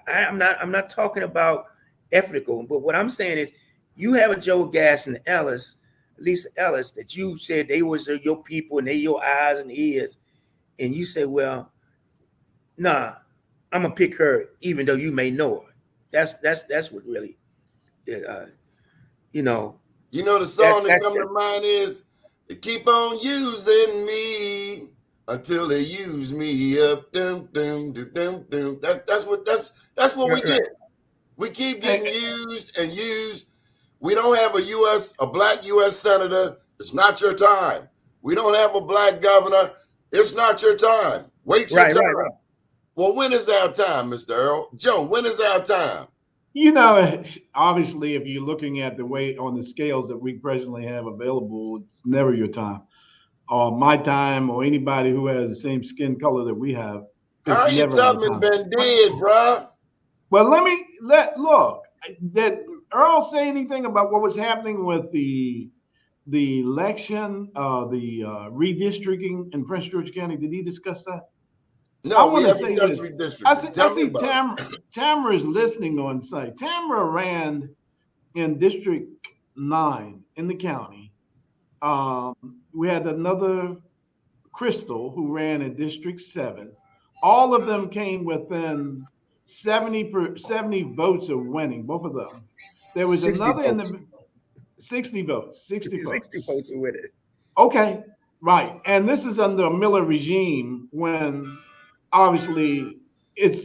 I'm not talking about ethical, but what I'm saying is, you have a Joe Gaskins and Ellis, Lisa Ellis, that you said they was your people and they your eyes and ears, and you say, well, nah, I'm gonna pick her, even though you may know her. That's what really, You know the song that comes to mind is, "They keep on using me until they use me up." Dum, dum, dum, dum, dum. That's what we get. We keep getting used and used. We don't have a black U.S. senator. It's not your time. We don't have a black governor. It's not your time. Wait your time. Right. Well, when is our time, Mr. Earl? Joe, when is our time? Obviously, if you're looking at the way on the scales that we presently have available, it's never your time. Or my time, or anybody who has the same skin color that we have. Harriet Tubman been dead, bruh. Well, look. Did Earl say anything about what was happening with the election, the redistricting in Prince George County? Did he discuss that? No, we haven't touched redistricting. I see Tamara is listening on site. Tamara ran in District 9 in the county. We had another Crystal who ran in District 7. All of them came within 70 votes of winning, both of them. There was another votes. In the 60 votes. 60 votes of winning. Okay, right. And this is under a Miller regime, when obviously it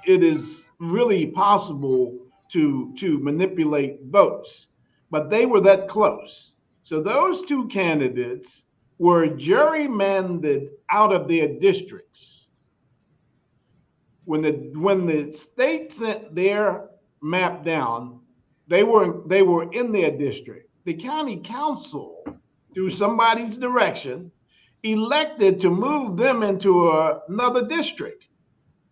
is really possible to manipulate votes, but they were that close. So those two candidates were gerrymandered out of their districts. When the state sent their map down, they were in their district. The county council, through somebody's direction, elected to move them into another district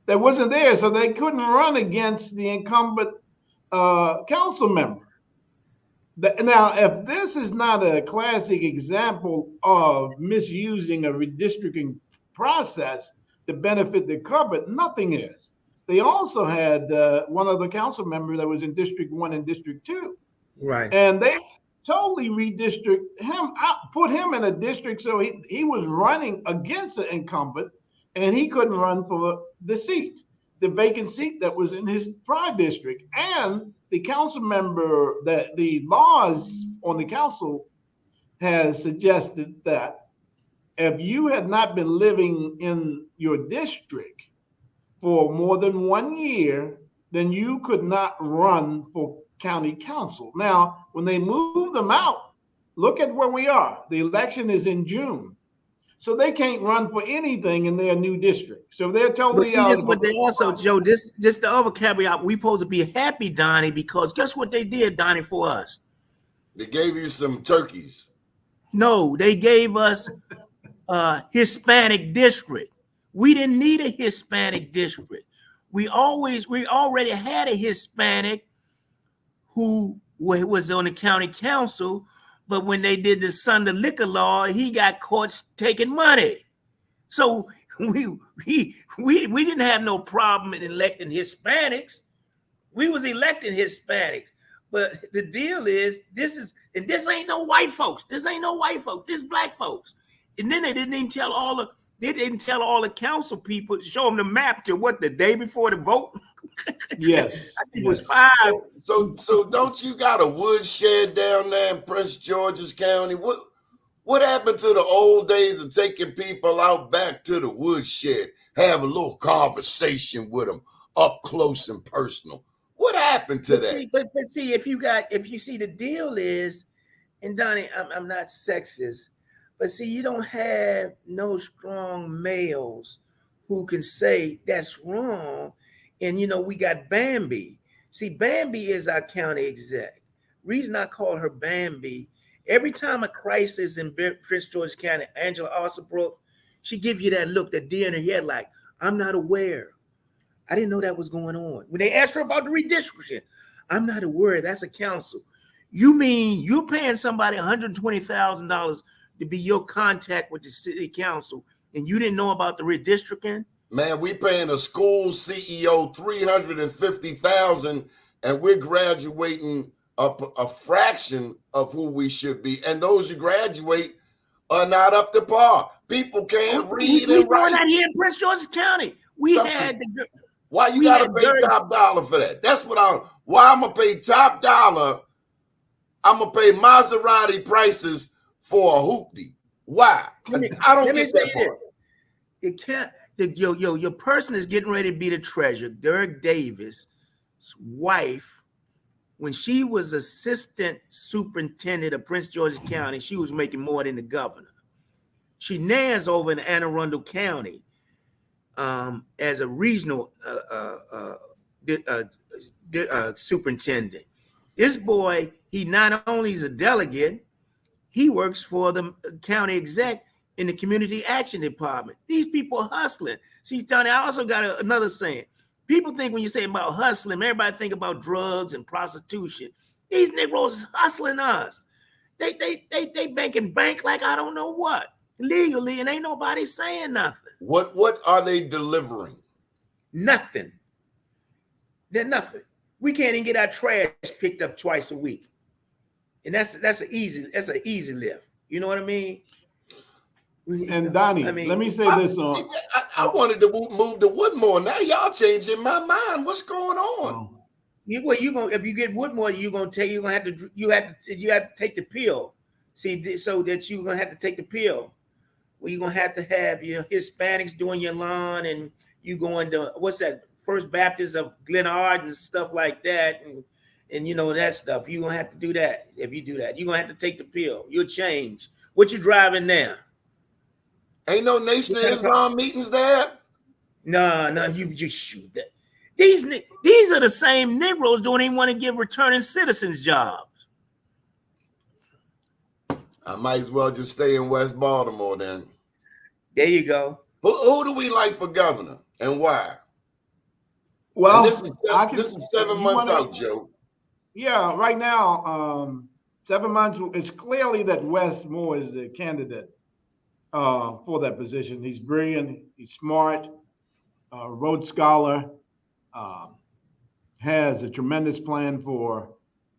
that wasn't there, so they couldn't run against the incumbent council member. Now, if this is not a classic example of misusing a redistricting process to benefit the incumbent, nothing is. They also had one other council member that was in District 1 and District 2. Right. And totally redistrict him out, put him in a district. So he was running against an incumbent and he couldn't run for the seat, the vacant seat that was in his prior district. And the council member, that the laws on the council has suggested that if you had not been living in your district for more than 1 year, then you could not run for county council. Now, when they move them out, look at where we are. The election is in June. So they can't run for anything in their new district. So they're totally But see, out. that's what they also, Joe, this the other caveat. We supposed to be happy, Donnie, because guess what they did, Donnie, for us? They gave you some turkeys. No, they gave us a Hispanic district. We didn't need a Hispanic district. We already had a Hispanic who was on the county council, but when they did the Sunday liquor law, he got caught taking money. So we didn't have no problem in electing Hispanics. We was electing Hispanics. But the deal is, this ain't no white folks. This ain't no white folks. This black folks. And then they didn't even tell all the council people to show them the map to what, the day before the vote. Yes, I think it was 5. So don't you got a woodshed down there in Prince George's County? What happened to the old days of taking people out back to the woodshed, have a little conversation with them up close and personal? What happened to that? But see, if you see, the deal is, and Donnie, I'm not sexist, but see, you don't have no strong males who can say that's wrong. And we got Bambi. See, Bambi is our county exec. Reason I call her Bambi, every time a crisis in Prince George's County, Angela Ossobrook, she give you that look, that deer in her head, like, I'm not aware. I didn't know that was going on. When they asked her about the redistricting, I'm not aware. That's a council. You mean you're paying somebody $120,000 to be your contact with the city council, and you didn't know about the redistricting? Man, we paying a school CEO $350,000, and we're graduating a fraction of who we should be. And those who graduate are not up to par. People can't read and write. We're not here in Prince George's County. Why you gotta pay top dollar for that? That's why I'm gonna pay top dollar. I'm gonna pay Maserati prices for a hoopty. Why? I don't get that part. It can't. Your person is getting ready to be the treasurer. Derek Davis' wife, when she was assistant superintendent of Prince George's County, she was making more than the governor. She now is over in Anne Arundel County as a regional superintendent. This boy, he not only is a delegate, he works for the county exec in the community action department. These people are hustling. See, Tony, I also got another saying. People think when you say about hustling, everybody think about drugs and prostitution. These Negroes is hustling us. They banking bank like I don't know what, legally, and ain't nobody saying nothing. What are they delivering? Nothing. They're nothing. We can't even get our trash picked up twice a week, and that's an easy lift. You know what I mean? And Donnie, let me say this on. I wanted to move to Woodmore. Now y'all changing my mind. What's going on? If you get Woodmore, you have to take the pill. See, so that you're gonna have to take the pill. Well, you're gonna have to have your Hispanics doing your lawn, and you going to what's that? First Baptist of Glenard and stuff like that, and that stuff. You're gonna have to do that. If you do that, you're gonna have to take the pill. You'll change. What you driving now? Ain't no Nation of Islam meetings there. No, you shoot that. These are the same Negroes don't even want to give returning citizens jobs. I might as well just stay in West Baltimore then. There you go. Who do we like for governor and why? Well, and this is 7 months out, Joe. Yeah, right now, 7 months. It's clearly that Wes Moore is the candidate for that position. He's brilliant. He's smart. Rhodes Scholar. Has a tremendous plan for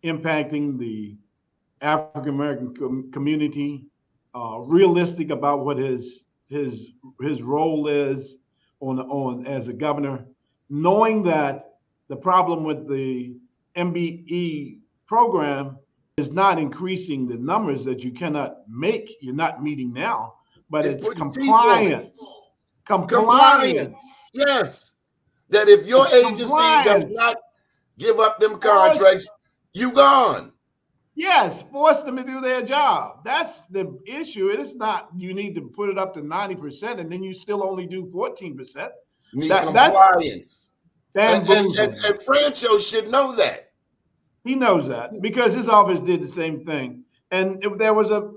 impacting the African American community, realistic about what his role is on as a governor, knowing that the problem with the MBE program is not increasing the numbers that you cannot make, you're not meeting now, but it's compliance. Compliance. Yes. That if your agency does not give up them contracts, you gone. Yes, force them to do their job. That's the issue. It is not you need to put it up to 90% and then you still only do 14%. Need compliance. And Bamboozling. Franchot should know that. He knows that because his office did the same thing. And there was a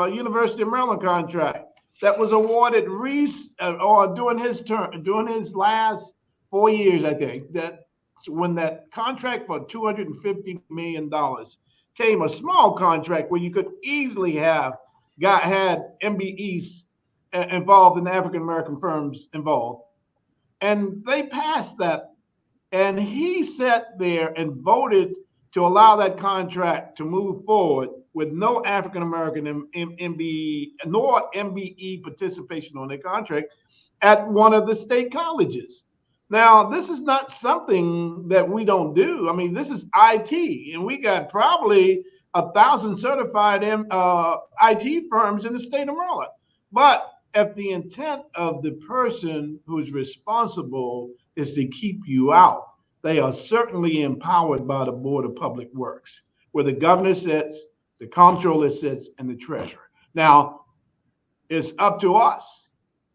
University of Maryland contract that was awarded during his last 4 years, I think, that when that contract for $250 million came, a small contract where you could easily had MBEs involved in African American firms involved. And they passed that. And he sat there and voted to allow that contract to move forward with no African American MBE nor MBE participation on the contract at one of the state colleges. Now, this is not something that we don't do. I mean, this is IT, and we got probably 1,000 certified IT firms in the state of Maryland. But if the intent of the person who's responsible is to keep you out, they are certainly empowered by the Board of Public Works, where the governor sits, the comptroller sits, and the treasurer. Now, it's up to us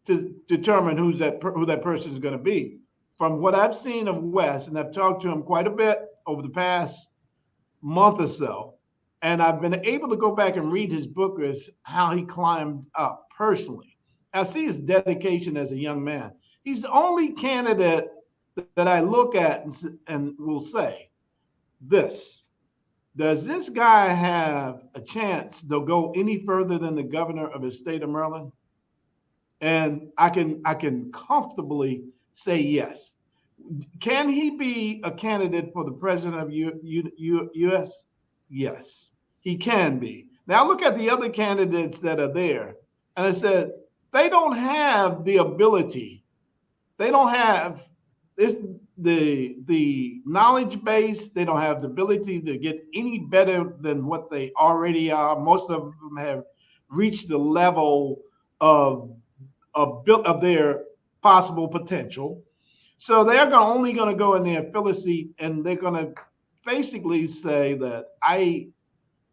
to determine who that person is going to be. From what I've seen of Wes, and I've talked to him quite a bit over the past month or so, and I've been able to go back and read his book as how he climbed up personally. I see his dedication as a young man. He's the only candidate that I look at and will say this: does this guy have a chance to go any further than the governor of his state of Maryland? And I can comfortably say yes. Can he be a candidate for the president of U.S.? Yes, he can be. Now look at the other candidates that are there. And I said, they don't have the ability. They don't have the knowledge base. They don't have the ability to get any better than what they already are. Most of them have reached the level of their possible potential. So they're only going to go in there, fill a seat, and they're going to basically say that I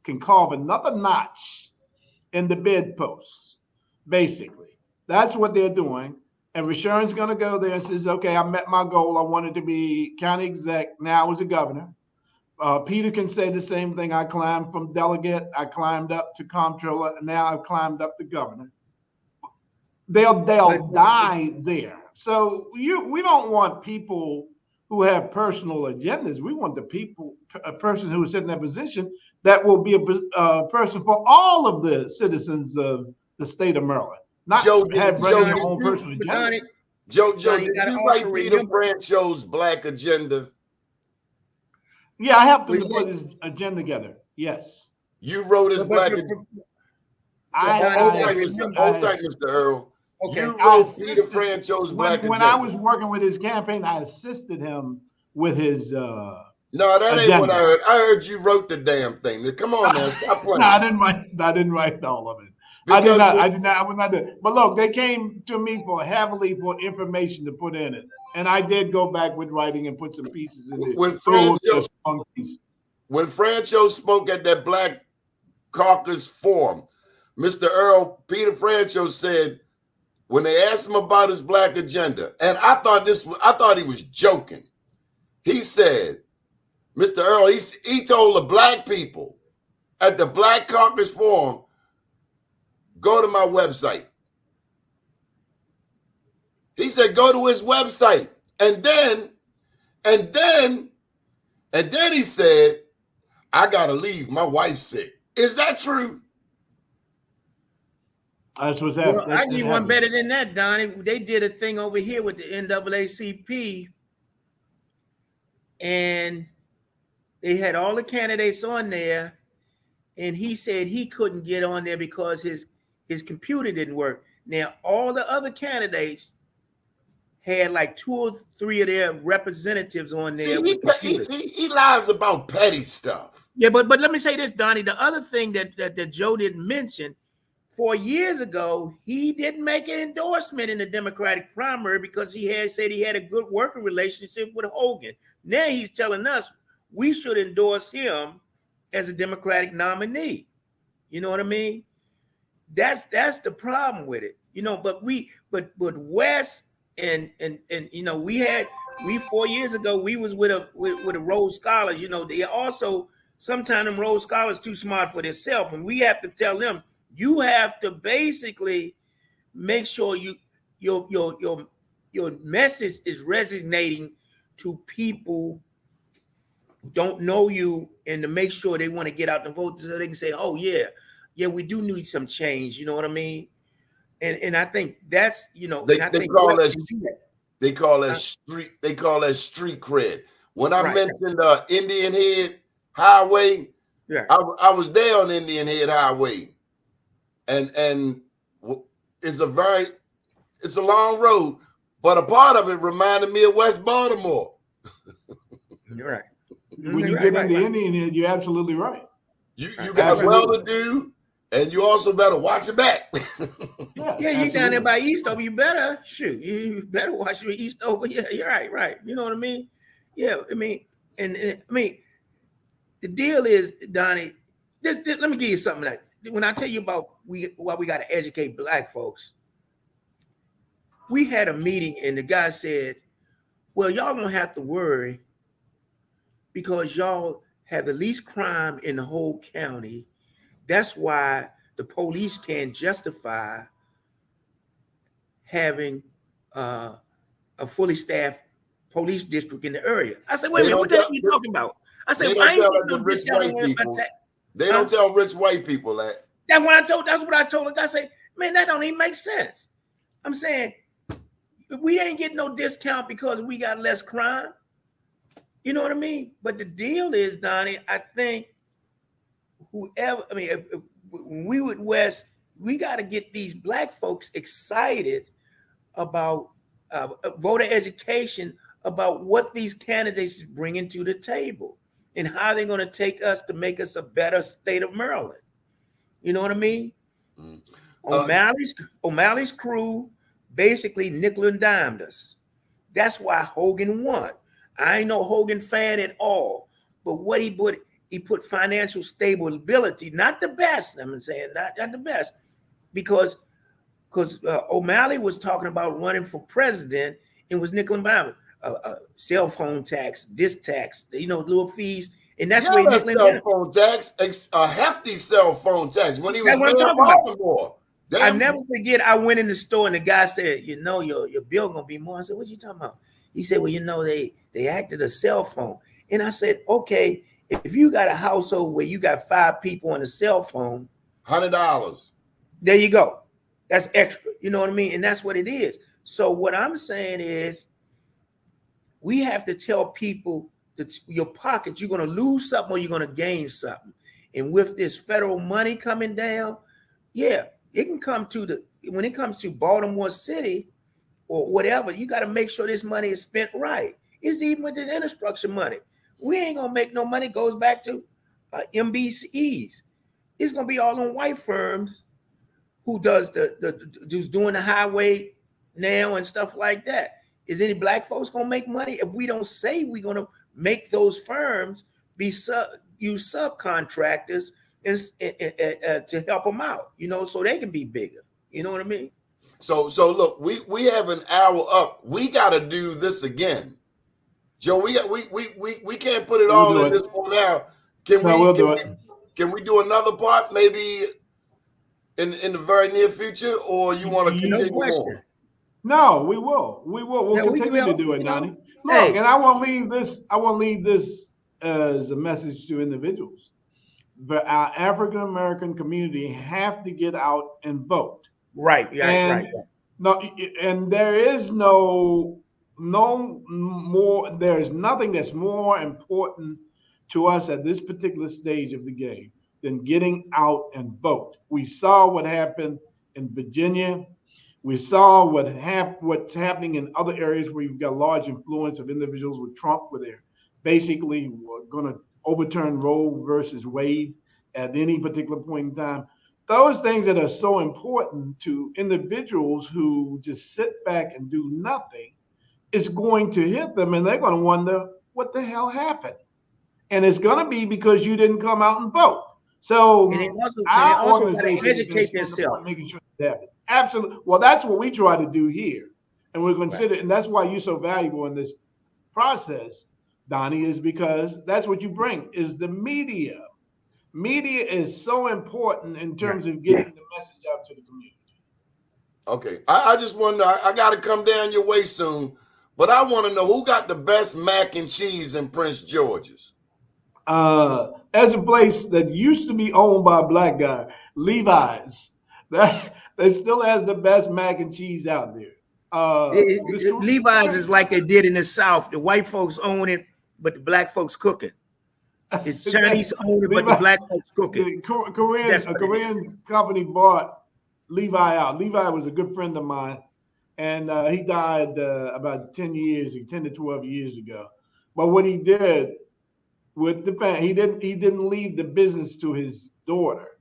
can carve another notch in the bedpost. Basically, that's what they're doing. And Rushern's going to go there and says, okay, I met my goal. I wanted to be county exec. Now I was a governor. Peter can say the same thing. I climbed from delegate. I climbed up to comptroller. And now I've climbed up to governor. They'll die there. So we don't want people who have personal agendas. We want a person who is in that position that will be a person for all of the citizens of the state of Maryland. Not have their own personal agenda. Joe, did you write Peter Franchot's Black Agenda? Yeah, I helped him to put his agenda together. Yes. You wrote his Black Agenda. Hold tight, Mr. Earl. Okay. You wrote Peter Franchot's Black Agenda. When I was working with his campaign, I assisted him with his No, that ain't what I heard. I heard you wrote the damn thing. Come on now, stop playing. No, I didn't write all of it. I did not. I would not do it. But look, they came to me for information to put in it. And I did go back with writing and put some pieces in it. When Franchot spoke at that Black Caucus Forum, Mr. Earl, Peter Franchot said, when they asked him about his Black Agenda, and I thought he was joking. He said, Mr. Earl, he told the Black people at the Black Caucus Forum, go to my website. He said, go to his website. And then he said, I gotta leave. My wife's sick. Is that true? That's what's happening. Well, I give one better than that, Donnie. They did a thing over here with the NAACP, and they had all the candidates on there, and he said he couldn't get on there because his computer didn't work. Now, all the other candidates had like 2 or 3 of their representatives on there. See, he lies about petty stuff. Yeah, but let me say this, Donnie. The other thing that Joe didn't mention, 4 years ago, he didn't make an endorsement in the Democratic primary because he had said he had a good working relationship with Hogan. Now he's telling us we should endorse him as a Democratic nominee. You know what I mean? That's the problem with it. You know, but Wes and you know, we 4 years ago we was with a Rhodes Scholars. You know, they also sometimes them Rhodes Scholars too smart for themselves, and we have to tell them, you have to basically make sure your message is resonating to people who don't know you, and to make sure they want to get out and vote so they can say, oh yeah, we do need some change. You know what I mean? And I think that's, you know, they call that street cred. When I mentioned Indian Head Highway, I was there on Indian Head Highway. And it's a long road, but a part of it reminded me of West Baltimore. You're right. When you get into Indian Head, you're absolutely right. You got well to do, and you also better watch your back. Yeah, you down there by Eastover, you better you better watch your Eastover. Yeah, you're right. You know what I mean? Yeah, I mean, and I mean, the deal is, Donnie, let me give you something like, when I tell you about why we got to educate Black folks, we had a meeting and the guy said, well, y'all don't have to worry because y'all have the least crime in the whole county. That's why the police can't justify having a fully staffed police district in the area. I said, wait a minute, what the hell are you talking about? I said, I ain't getting no discount. They don't tell rich white people that. That's what I told the guy. I say, man, that don't even make sense. I'm saying we ain't getting no discount because we got less crime. You know what I mean? But the deal is, Donnie, I think when we with West, we got to get these Black folks excited about voter education, about what these candidates is bringing to the table and how they're going to take us to make us a better state of Maryland. You know what I mean? O'Malley's crew basically nickel and dimed us. That's why Hogan won. I ain't no Hogan fan at all, but what he put financial stability, not the best. I'm saying not the best, because O'Malley was talking about running for president and was nickel and diming. Cell phone tax, this tax, little fees. And that's where cell phone tax, a hefty cell phone tax when he was mayor of Baltimore. I never forget. I went in the store and the guy said, your bill gonna be more. I said, what you talking about? He said, well, they acted a cell phone. And I said, okay, if you got a household where you got 5 people on a cell phone, $100. There you go. That's extra. You know what I mean? And that's what it is. So what I'm saying is, we have to tell people that your pocket, you're going to lose something or you're going to gain something. And with this federal money coming down, yeah, it can come when it comes to Baltimore City or whatever, you got to make sure this money is spent right. It's even with the infrastructure money. We ain't going to make no money. It goes back to MBCs. It's going to be all on white firms who does who's doing the highway now and stuff like that. Is any Black folks going to make money if we don't say we're going to make those firms use subcontractors to help them out, so they can be bigger. You know what I mean? So look, we have an hour up. We got to do this again, Joe. We can't put it all in this one now. Can we do another part maybe in the very near future, or you want to continue on? No, we will. We'll continue to do it, Donnie. Look, and I want to leave this as a message to individuals. Our African American community have to get out and vote. Right. Right. No, and there is no more. There's nothing that's more important to us at this particular stage of the game than getting out and vote. We saw what happened in Virginia. We saw what's happening in other areas where you've got large influence of individuals with Trump, where they're basically going to overturn Roe versus Wade at any particular point in time. Those things that are so important to individuals who just sit back and do nothing is going to hit them, and they're going to wonder what the hell happened. And it's going to be because you didn't come out and vote. So our organization educate themselves, making sure that happens. Absolutely. Well, that's what we try to do here, and we're considered, and that's why you're so valuable in this process, Donnie, is because that's what you bring is the media. Media is so important in terms of getting the message out to the community. Okay, I just want to know, I got to come down your way soon, but I want to know who got the best mac and cheese in Prince George's. As a place that used to be owned by a black guy, Levi's, that still has the best mac and cheese out there. Levi's is like they did in the South. The white folks own it, but the black folks cook it. It's Chinese owned it, but the black folks cook it. A Korean company bought Levi out. Levi was a good friend of mine, and he died about 10 to 12 years ago. But what he did with the family, he didn't leave the business to his daughter.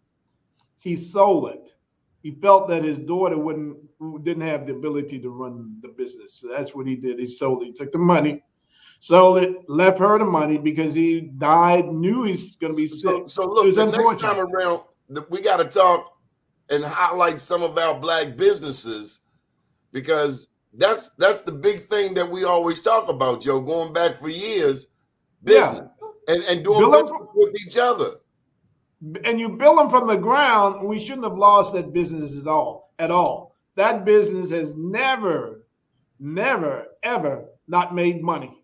He sold it. He felt that his daughter didn't have the ability to run the business. So that's what he did. He sold it. He took the money, sold it, left her the money because he died, knew he's going to be sick. So look, the next time around, we got to talk and highlight some of our black businesses, because that's the big thing that we always talk about, Joe, going back for years, business and doing business with each other. And you build them from the ground. We shouldn't have lost that business at all. That business has never, ever not made money.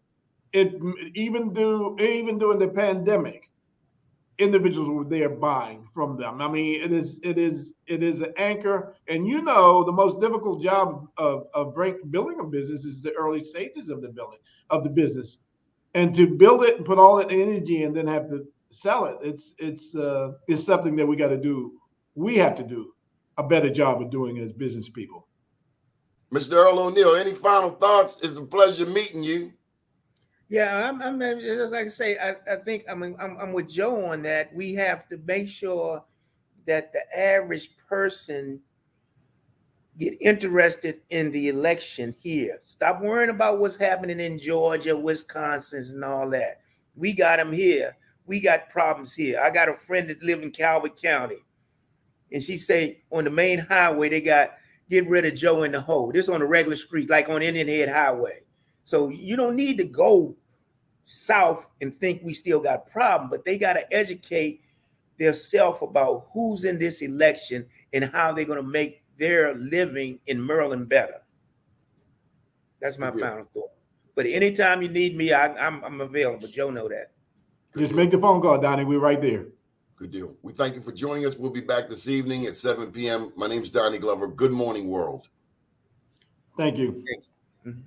Even during the pandemic, individuals were there buying from them. I mean, it is an anchor. And the most difficult job of building a business is the early stages of the business, and to build it and put all that energy and then have to sell it. It's something that we got to do. We have to do a better job of doing as business people. Mr. Earl O'Neal, any final thoughts? It's a pleasure meeting you. Yeah, I'm just like I say, I think I'm with Joe on that. We have to make sure that the average person get interested in the election here. Stop worrying about what's happening in Georgia, Wisconsin, and all that. We got them here. We got problems here. I got a friend that lives in Calvert County, and she say on the main highway they got get rid of Joe in the hole. This on a regular street, like on Indian Head Highway. So you don't need to go south and think we still got a problem, but they got to educate themselves about who's in this election and how they're going to make their living in Maryland better. That's my final thought. But anytime you need me, I'm available. Joe know that. Just make the phone call, Donnie. We're right there. Good deal. We thank you for joining us. We'll be back this evening at 7 p.m. My name's Donnie Glover. Good morning, world. Thank you. Thank you. Mm-hmm.